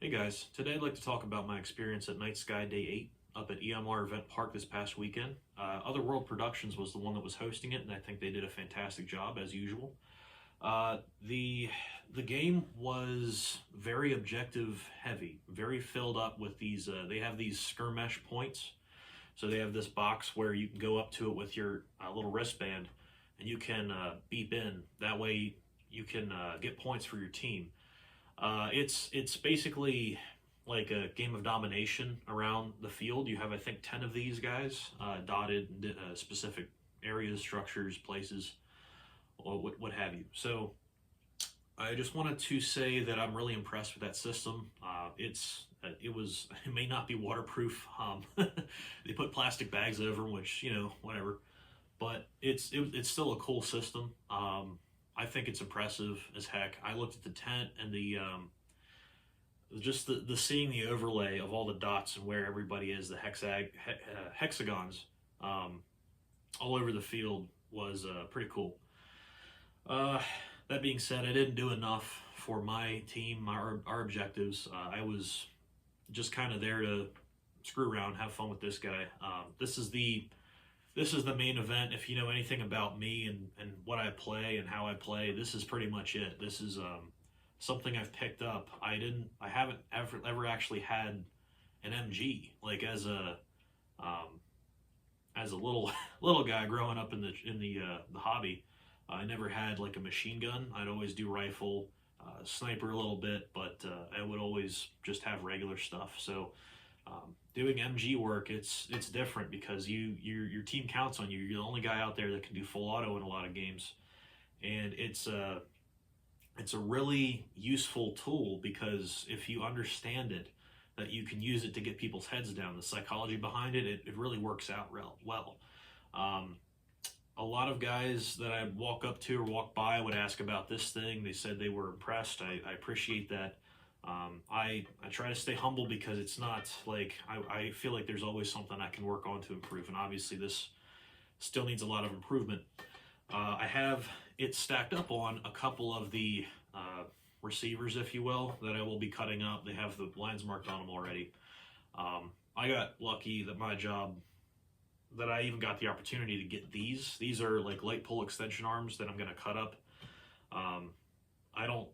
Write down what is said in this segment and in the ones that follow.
Hey guys, today I'd like to talk about my experience at Night Sky Day 8 up at EMR Event Park this past weekend. Otherworld Productions was the one that was hosting it, and I think they did a fantastic job as usual. The game was very objective heavy, very filled up with these. They have these skirmish points, so they have this box where you can go up to it with your little wristband, and you can beep in. That way, you can get points for your team. It's basically like a game of domination around the field. You have, I think, 10 of these guys dotted in specific areas, structures, places, or what have you. So I just wanted to say that I'm really impressed with that system. It may not be waterproof. They put plastic bags over them, which, whatever. But it's still a cool system. I think it's impressive as heck. I looked at the tent and the seeing the overlay of all the dots and where everybody is, the hexagons all over the field was pretty cool. That being said, I didn't do enough for my team, our objectives. I was just kind of there to screw around, have fun with this guy. This is the main event. If you know anything about me and what I play and how I play, this is pretty much it. This is something I've picked up. I haven't ever actually had an MG, like as a little guy growing up in the hobby. I never had like a machine gun. I'd always do rifle, sniper a little bit, but I would always just have regular stuff. So doing MG work, it's different because your team counts on you. You're the only guy out there that can do full auto in a lot of games, and it's a really useful tool because if you understand it, that you can use it to get people's heads down. The psychology behind it really works out real well. A lot of guys that I walk up to or walk by would ask about this thing. They said they were impressed. I appreciate that. I try to stay humble because it's not like I feel like there's always something I can work on to improve, and obviously this still needs a lot of improvement. I have it stacked up on a couple of the receivers, if you will, that I will be cutting up. They have the lines marked on them already. I got lucky that my job, that I even got the opportunity to get these. These are like light pull extension arms that I'm going to cut up. I don't...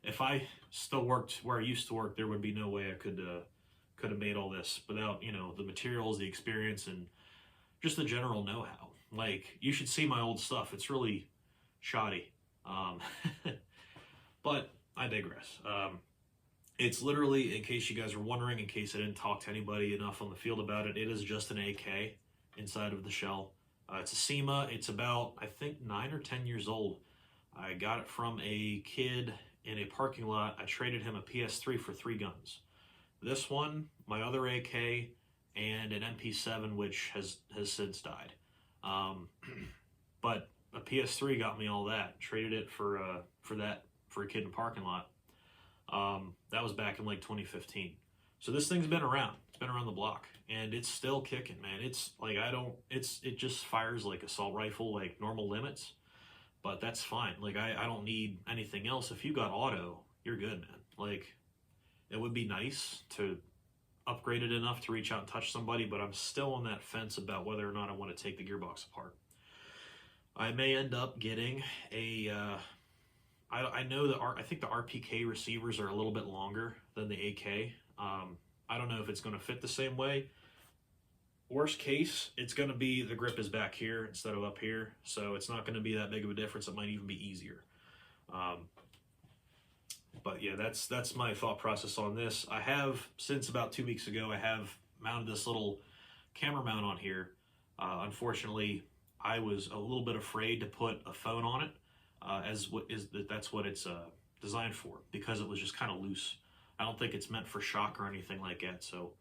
If I still worked where I used to work, there would be no way I could have made all this without, the materials, the experience, and just the general know-how. Like, you should see my old stuff. It's really shoddy. But I digress. It's literally, in case you guys are wondering, in case I didn't talk to anybody enough on the field about it, it is just an AK inside of the shell. It's a SEMA. It's about, I think, 9 or 10 years old. I got it from a kid in a parking lot. I traded him a PS3 for 3 guns. This one, my other AK, and an MP7, which has since died. But a PS3 got me all that. Traded it for a kid in a parking lot. That was back in like 2015. So this thing's been around. It's been around the block, and it's still kicking, man. It's like it just fires like assault rifle, like normal limits. But that's fine. Like, I don't need anything else. If you got auto, you're good, man. Like, it would be nice to upgrade it enough to reach out and touch somebody, but I'm still on that fence about whether or not I want to take the gearbox apart. I may end up getting a... I know that I think the RPK receivers are a little bit longer than the AK. I don't know if it's going to fit the same way. Worst case, it's going to be the grip is back here instead of up here, so it's not going to be that big of a difference. It might even be easier. But yeah, that's my thought process on this. I have, since about 2 weeks ago, I have mounted this little camera mount on here. Unfortunately, I was a little bit afraid to put a phone on it, that's what it's designed for, because it was just kind of loose. I don't think it's meant for shock or anything like that, so...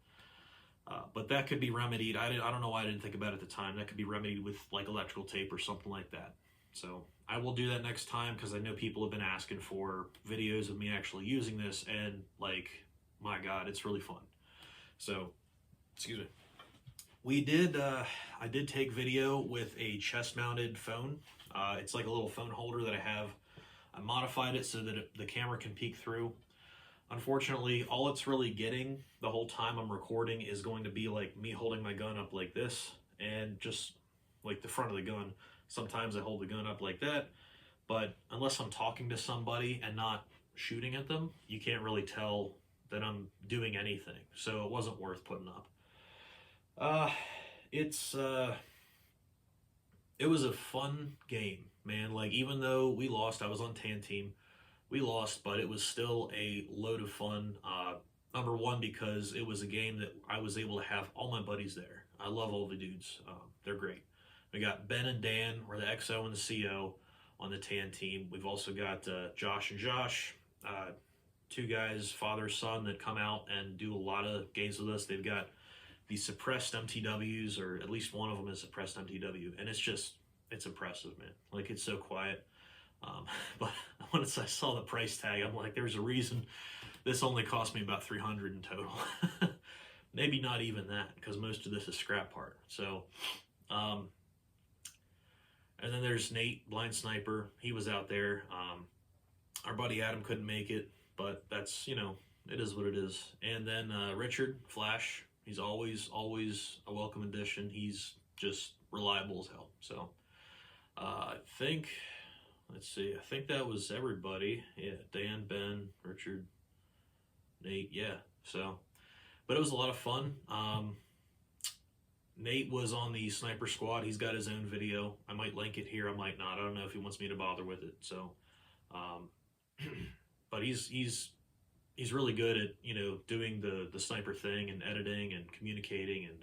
but that could be remedied. I don't know why I didn't think about it at the time. That could be remedied with like electrical tape or something like that. So I will do that next time, because I know people have been asking for videos of me actually using this, and like, my God, it's really fun. So, excuse me. I did take video with a chest-mounted phone. It's like a little phone holder that I have. I modified it so that the camera can peek through. Unfortunately, all it's really getting the whole time I'm recording is going to be like me holding my gun up like this and just like the front of the gun. Sometimes I hold the gun up like that, but unless I'm talking to somebody and not shooting at them, you can't really tell that I'm doing anything. So it wasn't worth putting up. Uh, it's it was a fun game, man. Like, even though we lost, I was on tan team. We lost, but it was still a load of fun. Number one, because it was a game that I was able to have all my buddies there. I love all the dudes. They're great. We got Ben and Dan, or the XO and the CO, on the tan team. We've also got Josh and Josh, two guys, father, son, that come out and do a lot of games with us. They've got the suppressed MTWs, or at least one of them is suppressed MTW, and it's impressive, man. Like, it's so quiet. But once I saw the price tag, I'm like, there's a reason this only cost me about $300 in total. Maybe not even that, because most of this is scrap part. So, and then there's Nate, blind sniper. He was out there. Our buddy Adam couldn't make it, but that's, it is what it is. And then Richard, Flash, he's always a welcome addition. He's just reliable as hell. So I think, let's see, I think that was everybody. Yeah, Dan, Ben, Richard, Nate, yeah. So, but it was a lot of fun. Nate was on the sniper squad. He's got his own video. I might link it here. I might not. I don't know if he wants me to bother with it. So, but he's really good at doing the sniper thing and editing and communicating and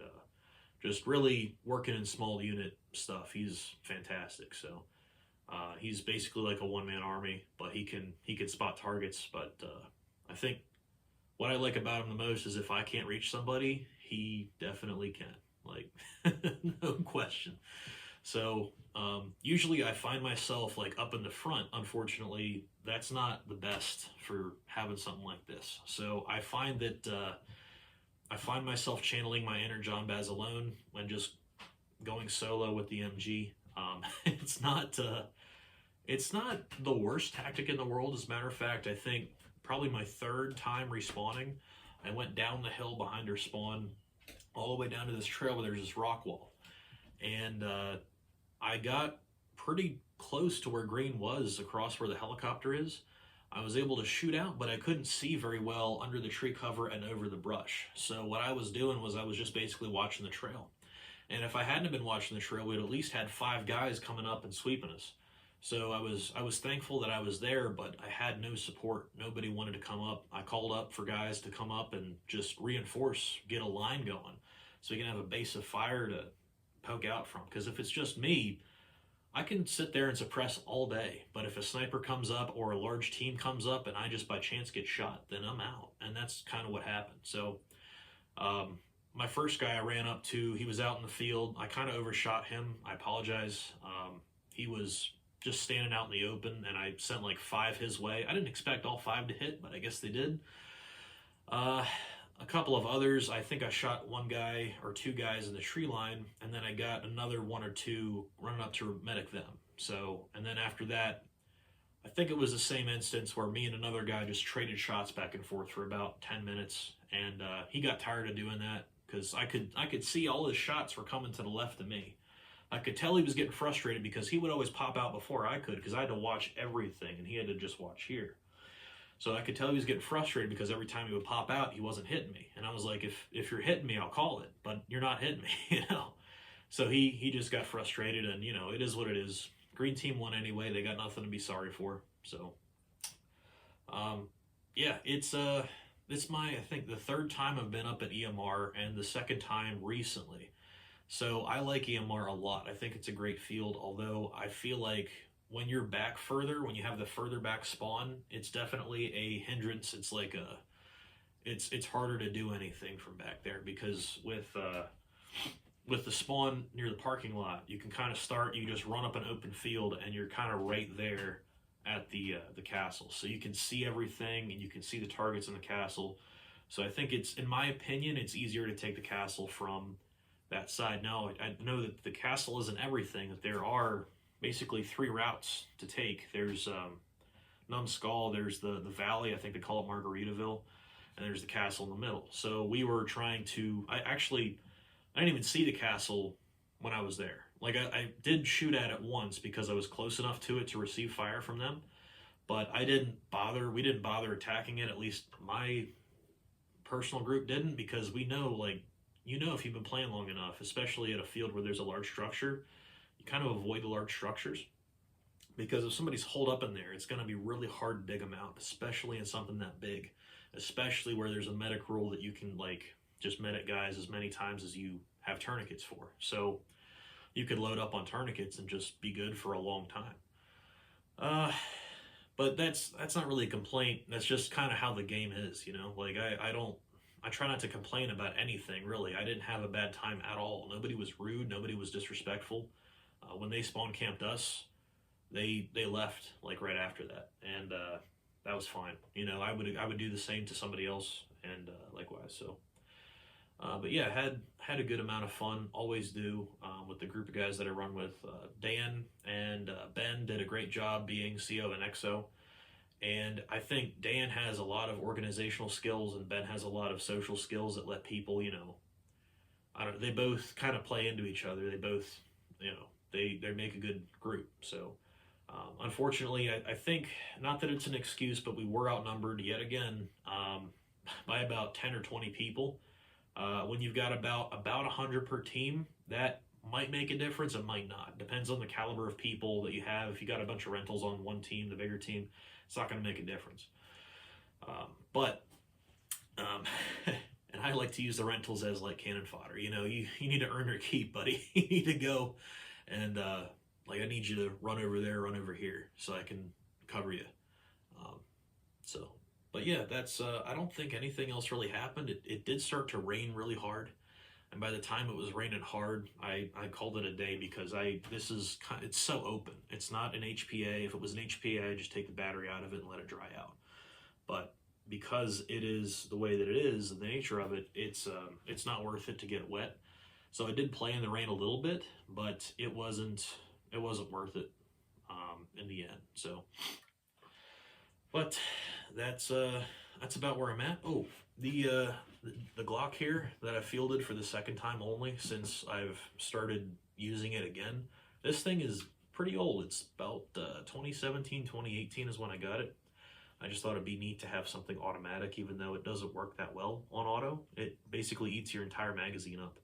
just really working in small unit stuff. He's fantastic. So he's basically like a one-man army, but he can spot targets. But I think what I like about him the most is if I can't reach somebody, he definitely can. Like, no question. So usually I find myself like up in the front. Unfortunately, that's not the best for having something like this. So I find that I find myself channeling my inner John Basilone when just going solo with the MG. It's not the worst tactic in the world. As a matter of fact, I think probably my third time respawning, I went down the hill behind her spawn all the way down to this trail where there's this rock wall. And I got pretty close to where green was, across where the helicopter is. I was able to shoot out, but I couldn't see very well under the tree cover and over the brush. So what I was doing was I was just basically watching the trail. And if I hadn't been watching the trail, we'd at least had 5 guys coming up and sweeping us. So I was thankful that I was there, but I had no support. Nobody wanted to come up. I called up for guys to come up and just reinforce, get a line going, so we can have a base of fire to poke out from. Because if it's just me, I can sit there and suppress all day. But if a sniper comes up or a large team comes up and I just by chance get shot, then I'm out. And that's kind of what happened. So my first guy I ran up to, he was out in the field. I kind of overshot him. I apologize. He was just standing out in the open, and I sent like 5 his way. I didn't expect all 5 to hit, but I guess they did. A couple of others, I think I shot 1 guy or 2 guys in the tree line, and then I got another 1 or 2 running up to medic them. So, and then after that, I think it was the same instance where me and another guy just traded shots back and forth for about 10 minutes, and he got tired of doing that because I could see all his shots were coming to the left of me. I could tell he was getting frustrated because he would always pop out before I could, because I had to watch everything and he had to just watch here. So I could tell he was getting frustrated because every time he would pop out, he wasn't hitting me. And I was like, if you're hitting me, I'll call it, but you're not hitting me, So he just got frustrated, and it is what it is. Green team won anyway. They got nothing to be sorry for. So yeah, it's my, I think, the 3rd time I've been up at EMR, and the 2nd time recently. So I like EMR a lot. I think it's a great field, although I feel like when you're back further, when you have the further back spawn, it's definitely a hindrance. It's like it's harder to do anything from back there, because with the spawn near the parking lot, you can kind of start, you just run up an open field and you're kind of right there at the castle. So you can see everything and you can see the targets in the castle. So I think in my opinion, it's easier to take the castle from that side. Now, I know that the castle isn't everything, that there are basically 3 routes to take. There's Numbskull, there's the valley, I think they call it Margaritaville, and there's the castle in the middle. So we were trying to, I didn't even see the castle when I was there. Like I did shoot at it once because I was close enough to it to receive fire from them, but we didn't bother attacking it. At least my personal group didn't, because we know, like, if you've been playing long enough, especially at a field where there's a large structure, you kind of avoid the large structures, because if somebody's holed up in there, it's going to be really hard to dig them out, especially in something that big, especially where there's a medic rule that you can, like, just medic guys as many times as you have tourniquets for. So you could load up on tourniquets and just be good for a long time. But that's not really a complaint. That's just kind of how the game is, Like, I try not to complain about anything, really. I didn't have a bad time at all. Nobody was rude. Nobody was disrespectful. When they spawn camped us, they left, like, right after that, and that was fine. I would do the same to somebody else, and likewise. So, but yeah, had a good amount of fun. Always do, with the group of guys that I run with. Dan and Ben did a great job being CO and XO. And I think Dan has a lot of organizational skills, and Ben has a lot of social skills that let people, they both kind of play into each other. They both, they make a good group. So, unfortunately, I think, not that it's an excuse, but we were outnumbered yet again, by about 10 or 20 people. When you've got about 100 per team, that might make a difference. It might not. Depends on the caliber of people that you have. If you got a bunch of rentals on one team, the bigger team, it's not going to make a difference. And I like to use the rentals as, like, cannon fodder. You need to earn your keep, buddy. You need to go and, I need you to run over there, run over here, so I can cover you. But yeah, that's, I don't think anything else really happened. It did start to rain really hard. And by the time it was raining hard, I called it a day, because it's so open. It's not an HPA. If it was an HPA, I'd just take the battery out of it and let it dry out. But because it is the way that it is, and the nature of it, it's not worth it to get wet. So I did play in the rain a little bit, but it wasn't worth it in the end. So, but that's about where I'm at. Oh, the Glock here that I fielded for the second time only since I've started using it again. This thing is pretty old. It's about 2017, 2018 is when I got it. I just thought it'd be neat to have something automatic, even though it doesn't work that well on auto. It basically eats your entire magazine up,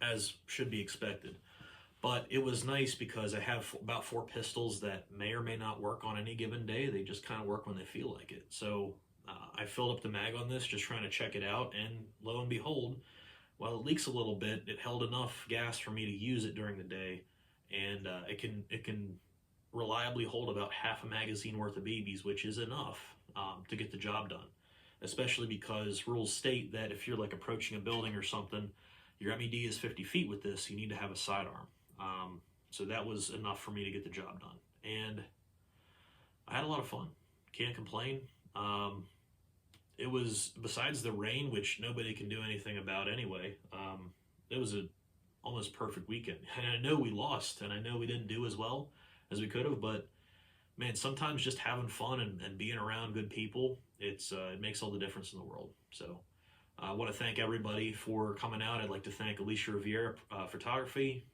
as should be expected. But it was nice because I have about 4 pistols that may or may not work on any given day. They just kind of work when they feel like it. So I filled up the mag on this, just trying to check it out, and lo and behold, while it leaks a little bit, it held enough gas for me to use it during the day, and it can reliably hold about half a magazine worth of BBs, which is enough to get the job done. Especially because rules state that if you're, like, approaching a building or something, your MED is 50 feet with this, you need to have a sidearm. So that was enough for me to get the job done, and I had a lot of fun. Can't complain. It was, besides the rain, which nobody can do anything about anyway, it was a almost perfect weekend. And I know we lost, and I know we didn't do as well as we could have, but man, sometimes just having fun and being around good people, it makes all the difference in the world. So I want to thank everybody for coming out. I'd like to thank Alicia Riviera Photography.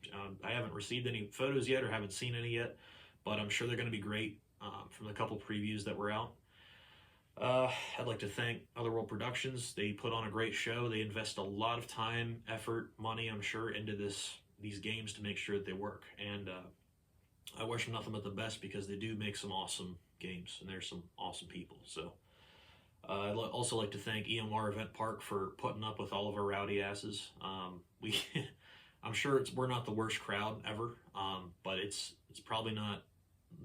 I haven't received any photos yet, or haven't seen any yet, but I'm sure they're going to be great from the couple previews that were out. I'd like to thank Otherworld Productions. They put on a great show. They invest a lot of time, effort, money, I'm sure, into these games to make sure that they work. And I wish them nothing but the best, because they do make some awesome games, and there's some awesome people. So I'd also like to thank EMR Event Park for putting up with all of our rowdy asses. I'm sure we're not the worst crowd ever, but it's probably not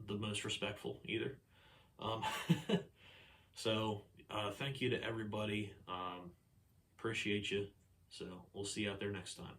the most respectful either. So thank you to everybody. Appreciate you. So we'll see you out there next time.